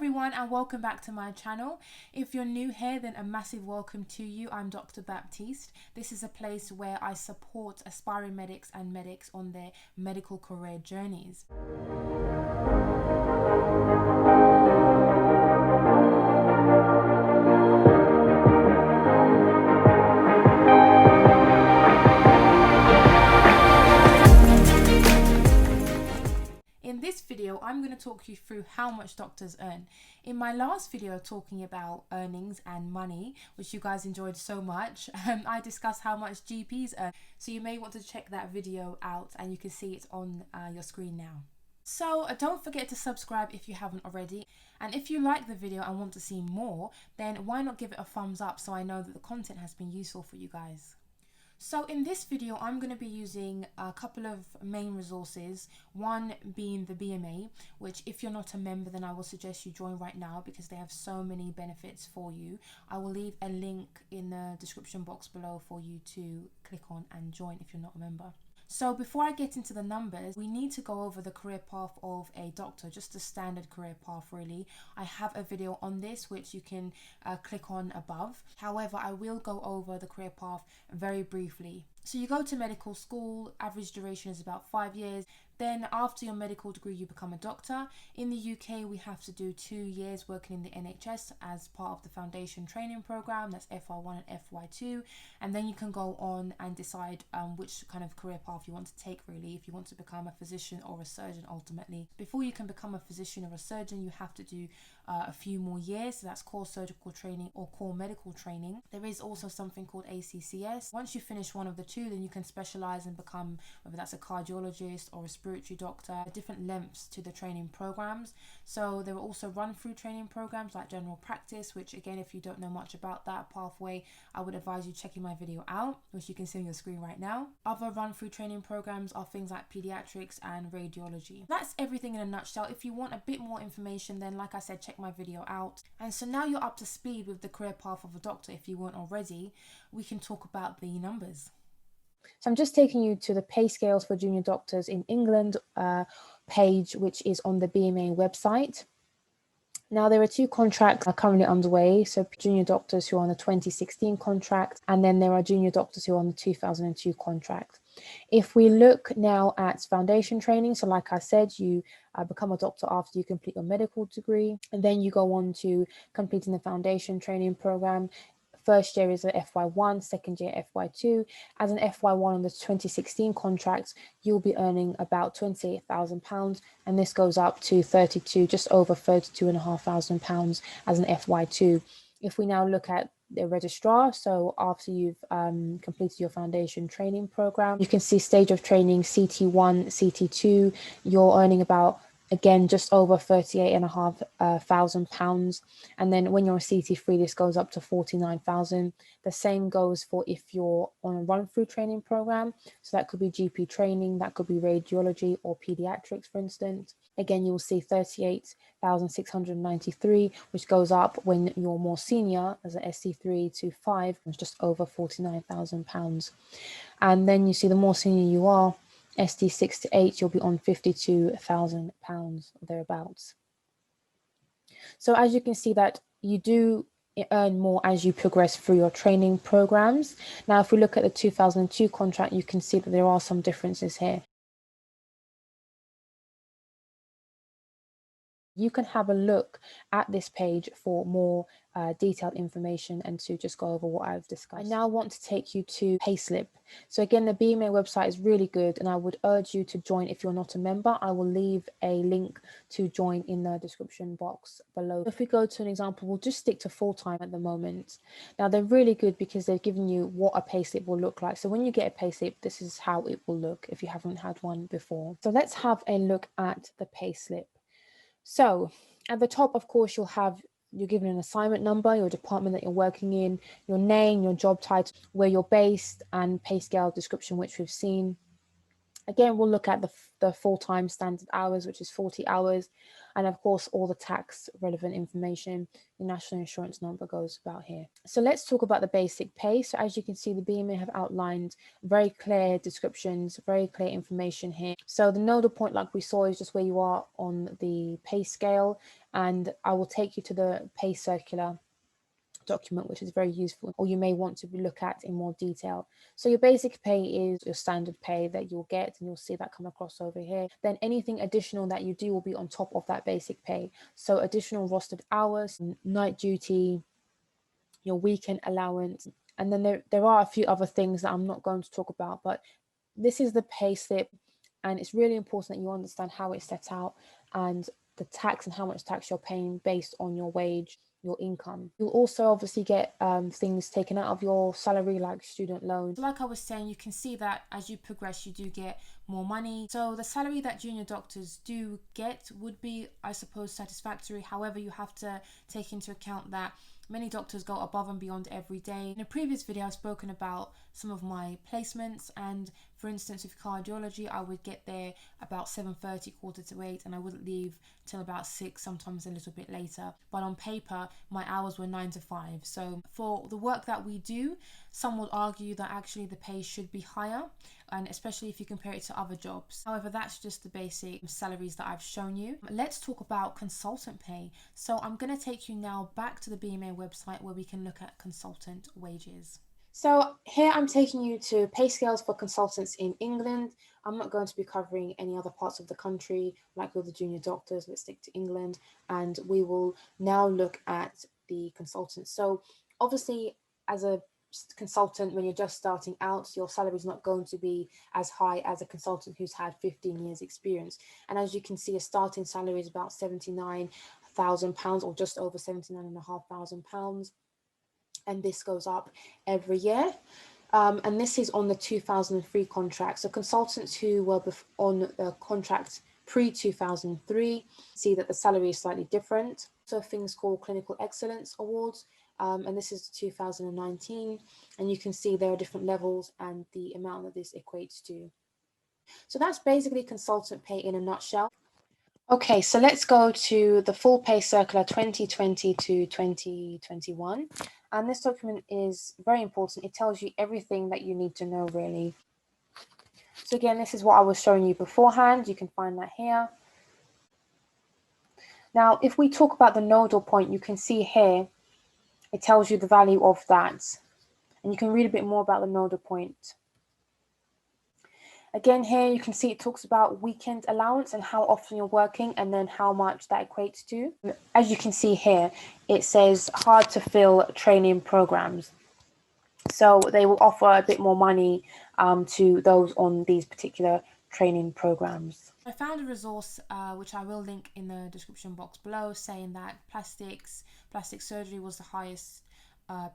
everyone, and welcome back to my channel. If you're new here, then a massive welcome to you. I'm Dr. Baptiste. This is a place where I support aspiring medics and medics on their medical career journeys. In this video, I'm going to talk you through how much doctors earn. In my last video talking about earnings and money, which you guys enjoyed so much, I discussed how much GPs earn. So you may want to check that video out, and you can see it on your screen now. So don't forget to subscribe if you haven't already. And if you like the video and want to see more, then why not give it a thumbs up so I know that the content has been useful for you guys. So in this video, I'm going to be using a couple of main resources, one being the BMA, which if you're not a member, then I will suggest you join right now because they have so many benefits for you. I will leave a link in the description box below for you to click on and join if you're not a member. So before I get into the numbers, we need to go over the career path of a doctor, just a standard career path really. I have a video on this which you can click on above. However, I will go over the career path very briefly. So you go to medical school, average duration is about 5 years. Then after your medical degree, you become a doctor. In the UK, we have to do 2 years working in the NHS as part of the foundation training program. That's FY1 and FY2. And then you can go on and decide which kind of career path you want to take really, if you want to become a physician or a surgeon ultimately. Before you can become a physician or a surgeon, you have to do a few more years. So that's core surgical training or core medical training. There is also something called ACCS. Once you finish one of the two, then you can specialize and become, whether that's a cardiologist or a respiratory doctor, different lengths to the training programs. So there are also run-through training programs like general practice, which again, if you don't know much about that pathway, I would advise you checking my video out, which you can see on your screen right now. Other run-through training programs are things like paediatrics and radiology. That's everything in a nutshell. If you want a bit more information, then like I said, check my video out. And so now you're up to speed with the career path of a doctor. If you weren't already, we can talk about the numbers. So I'm just taking you to the pay scales for junior doctors in England page, which is on the BMA website. Now, there are 2 contracts currently underway. So junior doctors who are on the 2016 contract, and then there are junior doctors who are on the 2002 contract. If we look now at foundation training, so like I said, you become a doctor after you complete your medical degree, and then you go on to completing the foundation training program. First year is an FY1, second year FY2. As an FY1 on the 2016 contract, you'll be earning about £28,000, and this goes up to just over £32,500 as an FY2. If we now look at the registrar, so after you've completed your foundation training program, you can see stage of training CT1, CT2, you're earning about, again, just over £38,500, and then when you're on CT3, this goes up to £49,000. The same goes for if you're on a run-through training program, so that could be GP training, that could be radiology or paediatrics, for instance. Again, you'll see £38,693, which goes up when you're more senior as an SC3 to 5, it's just over £49,000. And then you see the more senior you are, SD6 to 8, you'll be on £52,000 thereabouts. So as you can see that you do earn more as you progress through your training programs. Now, if we look at the 2002 contract, you can see that there are some differences here. You can have a look at this page for more detailed information and to just go over what I've discussed. I now want to take you to payslip. So again, the BMA website is really good, and I would urge you to join if you're not a member. I will leave a link to join in the description box below. If we go to an example, we'll just stick to full-time at the moment. Now, they're really good because they've given you what a payslip will look like. So when you get a payslip, this is how it will look if you haven't had one before. So let's have a look at the payslip. So at the top, of course, you're given an assignment number, your department that you're working in, your name, your job title, where you're based, and pay scale description, which we've seen. Again, we'll look at the full-time standard hours, which is 40 hours. And of course, all the tax relevant information, the national insurance number goes about here. So let's talk about the basic pay. So as you can see, the BMA have outlined very clear descriptions, very clear information here. So the nodal point, like we saw, is just where you are on the pay scale, and I will take you to the pay circular document, which is very useful, or you may want to look at in more detail. So your basic pay is your standard pay that you'll get, and you'll see that come across over here. Then anything additional that you do will be on top of that basic pay. So additional rostered hours, night duty, your weekend allowance, and then there are a few other things that I'm not going to talk about, but this is the pay slip, and it's really important that you understand how it's set out and the tax and how much tax you're paying based on your wage, your income. You'll also obviously get things taken out of your salary, like student loans. Like I was saying, you can see that as you progress, you do get more money. So the salary that junior doctors do get would be, I suppose, satisfactory. However, you have to take into account that many doctors go above and beyond every day. In a previous video, I've spoken about some of my placements, and for instance, with cardiology, I would get there about 7:30, 7:45, and I wouldn't leave till about 6, sometimes a little bit later. But on paper, my hours were 9 to 5. So for the work that we do, some would argue that actually the pay should be higher, and especially if you compare it to other jobs. However, that's just the basic salaries that I've shown you. Let's talk about consultant pay. So I'm going to take you now back to the BMA website where we can look at consultant wages. So here I'm taking you to pay scales for consultants in England. I'm not going to be covering any other parts of the country like with the junior doctors. Let's stick to England, and we will now look at the consultants. So obviously, as a consultant, when you're just starting out, your salary is not going to be as high as a consultant who's had 15 years experience. And as you can see, a starting salary is about £79,000, or just over £79,500, and this goes up every year. And this is on the 2003 contract. So consultants who were on the contract pre-2003 see that the salary is slightly different. So things called Clinical Excellence Awards, and this is 2019, and you can see there are different levels and the amount that this equates to. So that's basically consultant pay in a nutshell. Okay, so let's go to the full pay circular 2020 to 2021. And this document is very important. It tells you everything that you need to know, really. So again, this is what I was showing you beforehand. You can find that here. Now, if we talk about the nodal point, you can see here, it tells you the value of that. And you can read a bit more about the nodal point. Again, here you can see it talks about weekend allowance and how often you're working, and then how much that equates to. As you can see here, it says hard to fill training programs. So they will offer a bit more money to those on these particular training programs. I found a resource which I will link in the description box below, saying that plastic surgery was the highest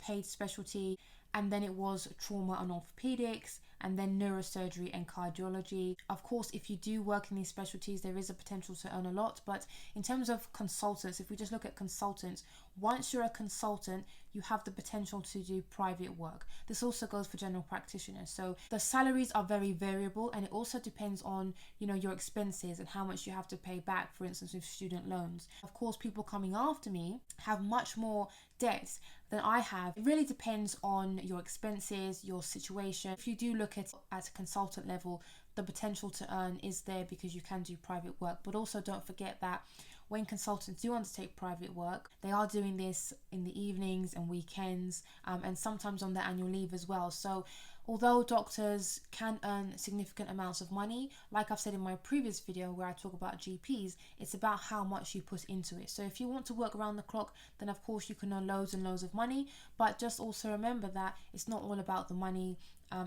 paid specialty, and then it was trauma and orthopedics, and then neurosurgery and cardiology. Of course, if you do work in these specialties, there is a potential to earn a lot. But in terms of consultants, if we just look at consultants, once you're a consultant, you have the potential to do private work. This also goes for general practitioners. So the salaries are very variable, and it also depends on, your expenses and how much you have to pay back, for instance, with student loans. Of course, people coming after me have much more debts than I have. It really depends on your expenses, your situation. If you do look at a consultant level, the potential to earn is there because you can do private work. But also don't forget that when consultants do undertake private work, they are doing this in the evenings and weekends, and sometimes on their annual leave as well. So although doctors can earn significant amounts of money, like I've said in my previous video where I talk about GPs, it's about how much you put into it. So if you want to work around the clock, then of course you can earn loads and loads of money, but just also remember that it's not all about the money.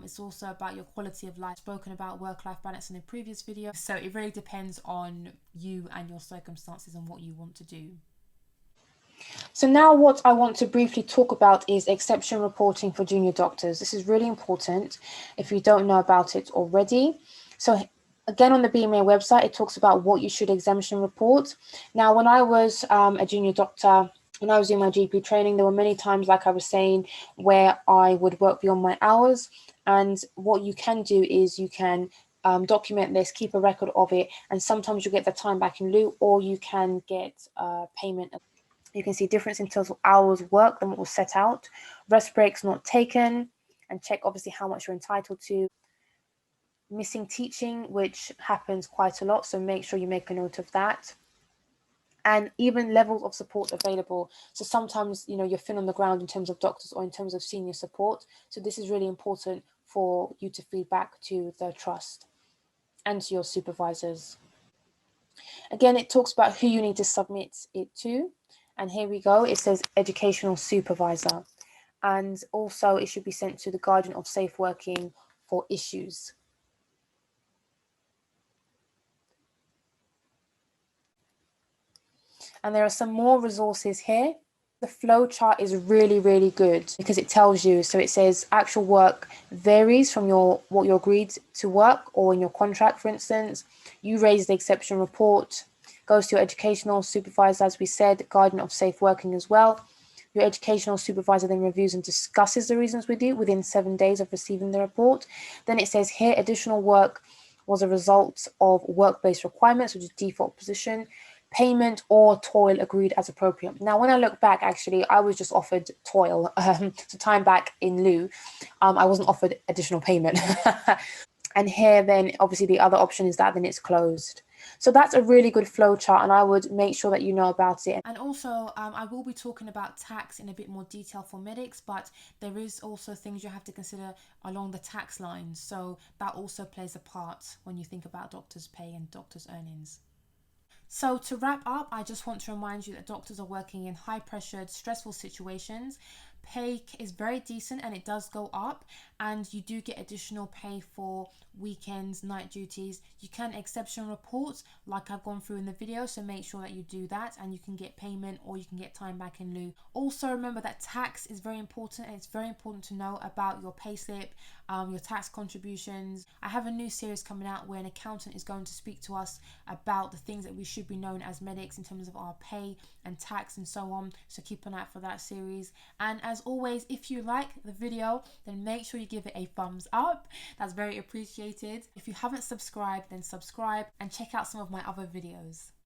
It's also about your quality of life. I've spoken about work-life balance in a previous video. So it really depends on you and your circumstances and what you want to do. So now what I want to briefly talk about is exception reporting for junior doctors. This is really important if you don't know about it already. So again, on the BMA website, it talks about what you should exemption report. Now, when I was a junior doctor, when I was doing my GP training, there were many times, like I was saying, where I would work beyond my hours. And what you can do is you can document this, keep a record of it, and sometimes you get the time back in lieu, or you can get payment. You can see difference in total hours worked than what was set out, rest breaks not taken, and check obviously how much you're entitled to. Missing teaching, which happens quite a lot, so make sure you make a note of that. And even levels of support available. So sometimes, you're thin on the ground in terms of doctors or in terms of senior support. So this is really important for you to feed back to the trust and to your supervisors. Again, it talks about who you need to submit it to. And here we go. It says educational supervisor. And also it should be sent to the guardian of safe working for issues. And there are some more resources here. The flow chart is really, really good because it tells you. So it says actual work varies from what you're agreed to work or in your contract, for instance. You raise the exception report, goes to your educational supervisor, as we said, guardian of safe working as well. Your educational supervisor then reviews and discusses the reasons with you within 7 days of receiving the report. Then it says here additional work was a result of work-based requirements, which is default position, payment or toil agreed as appropriate. Now, when I look back, actually, I was just offered toil, so time back in lieu. I wasn't offered additional payment. And here, then, obviously, the other option is that then it's closed. So that's a really good flow chart, and I would make sure that you know about it. And also, I will be talking about tax in a bit more detail for medics, but there is also things you have to consider along the tax lines. So that also plays a part when you think about doctors' pay and doctors' earnings. So to wrap up, I just want to remind you that doctors are working in high-pressured, stressful situations. Pay is very decent and it does go up, and you do get additional pay for weekends, night duties. You can exception report like I've gone through in the video, so make sure that you do that and you can get payment or you can get time back in lieu. Also remember that tax is very important, and it's very important to know about your payslip, your tax contributions. I have a new series coming out where an accountant is going to speak to us about the things that we should be known as medics in terms of our pay and tax and so on, so keep an eye out for that series. And as always, if you like the video, then make sure you give it a thumbs up. That's very appreciated. If you haven't subscribed, then subscribe and check out some of my other videos.